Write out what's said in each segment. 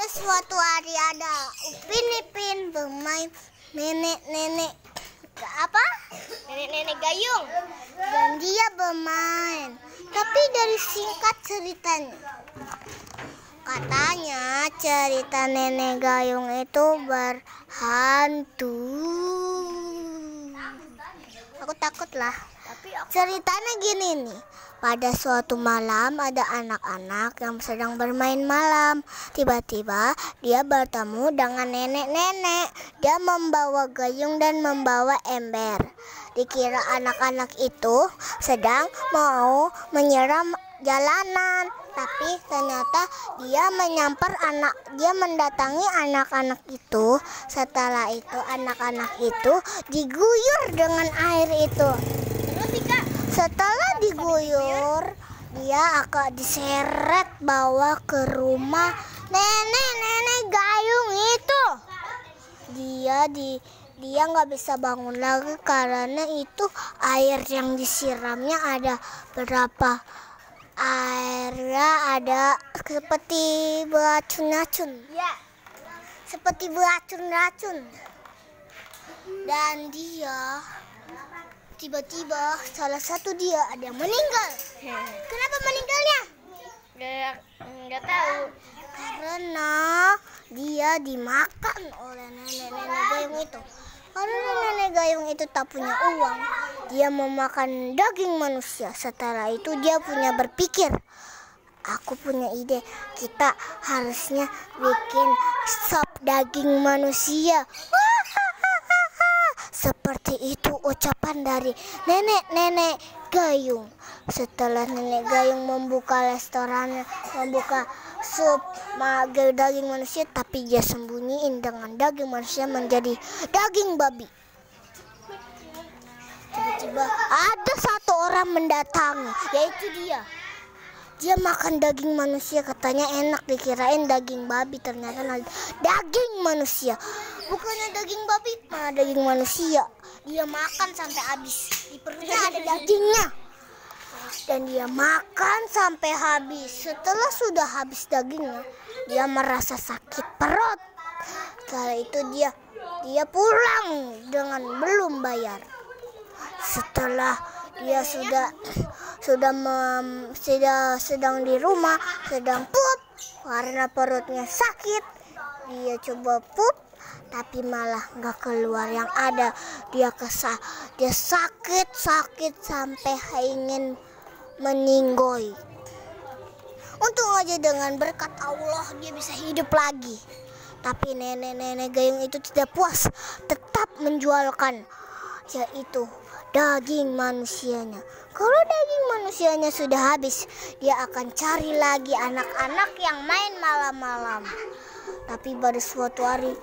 Pada suatu hari ada Upin Ipin bermain nenek-nenek Nenek-nenek gayung. dan dia bermain. Tapi dari singkat ceritanya, katanya cerita nenek gayung itu berhantu. Aku takut lah. Ceritanya gini nih. Pada suatu malam ada anak-anak yang sedang bermain malam. Tiba-tiba dia bertemu dengan nenek-nenek. Dia membawa gayung dan membawa ember. Dikira anak-anak itu sedang mau menyiram jalanan, tapi ternyata dia mendatangi anak-anak itu. Setelah itu anak-anak itu diguyur dengan air itu. Setelah diguyur, dia akan diseret bawa ke rumah nenek-nenek gayung itu. Dia nggak bisa bangun lagi karena itu air yang disiramnya ada berapa. Airnya ada seperti beracun-racun. Ya. Seperti beracun-racun. Dan dia tiba-tiba salah satu dia ada yang meninggal. Kenapa meninggalnya? Nggak tahu. Karena dia dimakan oleh nenek-nenek gayung itu. Karena nenek gayung itu tak punya uang, dia memakan daging manusia. Setelah itu dia punya berpikir, aku punya ide, kita harusnya bikin sop daging manusia. Seperti itu ucapan dari nenek-nenek gayung. Setelah nenek gayung membuka restorannya, membuka sup daging manusia, tapi dia sembunyiin dengan daging manusia menjadi daging babi. Tiba-tiba ada satu orang mendatangi, yaitu dia. Dia makan daging manusia, katanya enak, dikirain daging babi, ternyata daging manusia. Bukannya daging babi, malah daging manusia. Dia makan sampai habis, di perutnya ada dagingnya. Dan dia makan sampai habis. Setelah sudah habis dagingnya, dia merasa sakit perut. Setelah itu dia pulang dengan belum bayar. Setelah dia sedang di rumah, sedang pup karena perutnya sakit. Dia coba pup, tapi malah nggak keluar. Yang ada dia sakit sampai ingin meninggoy. Untung aja dengan berkat Allah dia bisa hidup lagi. Tapi nenek-nenek gayung itu tidak puas, tetap menjualkan, yaitu daging manusianya. Kalau daging manusianya sudah habis, dia akan cari lagi anak-anak yang main malam-malam. Tapi pada suatu hari,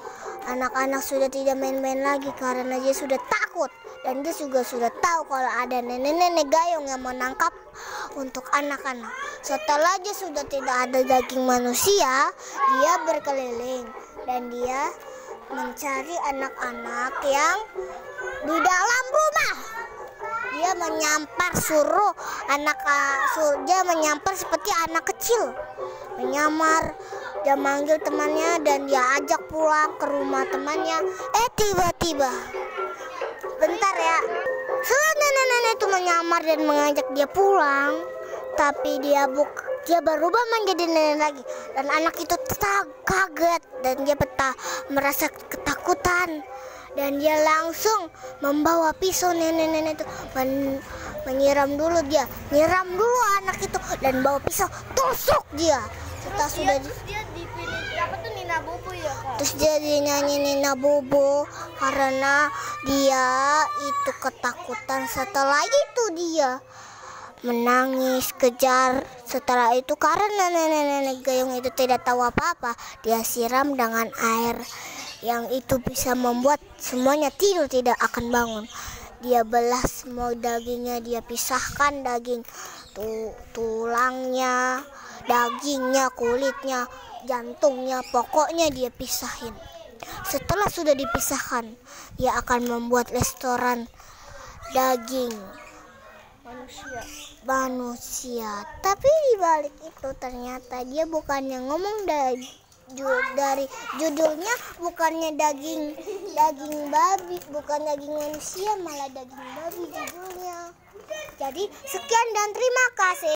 anak-anak sudah tidak main-main lagi karena dia sudah takut. Dan dia juga sudah tahu kalau ada nenek-nenek gayung yang menangkap untuk anak-anak. Setelah dia sudah tidak ada daging manusia, dia berkeliling dan dia mencari anak-anak yang di dalam rumah. Dia menyampar dia menyampar seperti anak kecil. Menyamar, dia manggil temannya dan dia ajak pulang ke rumah temannya. Tiba-tiba, bentar ya, setelah nenek-nenek itu menyamar dan mengajak dia pulang, tapi dia berubah menjadi nenek lagi. Dan anak itu kaget dan dia merasa ketakutan. Dan dia langsung membawa pisau nenek-nenek itu, nyiram dulu anak itu dan bawa pisau tusuk dia. Terus dia dipilih apa tuh, Nina Bobo ya, Kak? Terus dia dinyanyi Nina Bobo karena dia itu ketakutan. Setelah itu dia menangis, kejar. Setelah itu karena nenek-nenek gayung itu tidak tahu apa-apa, dia siram dengan air yang itu bisa membuat semuanya tidur, tidak akan bangun. Dia belah semua dagingnya, dia pisahkan daging, tulangnya, dagingnya, kulitnya, jantungnya, pokoknya dia pisahin. Setelah sudah dipisahkan, dia akan membuat restoran daging manusia. Tapi di balik itu ternyata dia bukannya ngomong dari judulnya bukannya daging babi, bukan daging manusia, malah daging babi judulnya. Jadi sekian dan terima kasih.